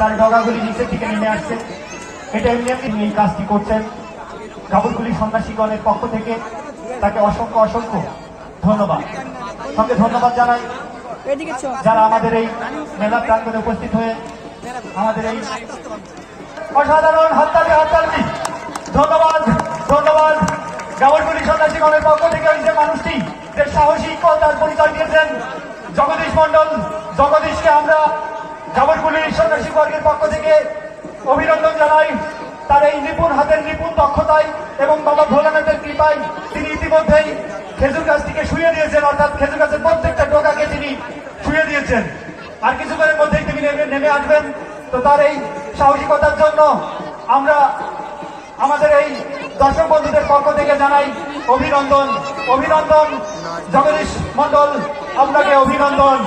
তার ডগাগুলি নিচের দিকে নেমে আসছে। এটা এমনি তিনি এই কাজটি করছেন। গাবলগুলি সন্ন্যাসীগণের পক্ষ থেকে তাকে অসংখ্য অসংখ্য ধন্যবাদ। সঙ্গে ধন্যবাদ জানাই যারা আমাদের এই মেলা প্রাঙ্গণে উপস্থিত হয়ে আমাদের এই অসাধারণ হাততালি ধন্যবাদ ধন্যবাদ। গাবলগুলি সন্ন্যাসীগণের পক্ষ থেকে ওই যে মানুষটি যে সাহসিকতার পরিচয় দিয়েছেন জগদীশ মন্ডল, জগদীশকে আমরা গাবলগুলির সন্ন্যাসী বর্গের পক্ষ থেকে অভিনন্দন জানাই। তার এই নিপুণ হাতের নিপুণ দক্ষতায় এবং বাবা ভোলানাথের কৃপায় তিনি ইতিমধ্যেই খেজুর গাছটিকে শুয়ে দিয়েছেন, অর্থাৎ খেজুর গাছের প্রত্যেকটা ডোকাকে তিনি শুয়ে দিয়েছেন। আর কিছুক্ষণের মধ্যেই তিনি নেমে আসবেন। তো তার এই সাহসিকতার জন্য আমরা আমাদের এই দর্শক বন্ধুদের পক্ষ থেকে জানাই অভিনন্দন। অভিনন্দন জগদীশ মন্ডল, আপনাকে অভিনন্দন।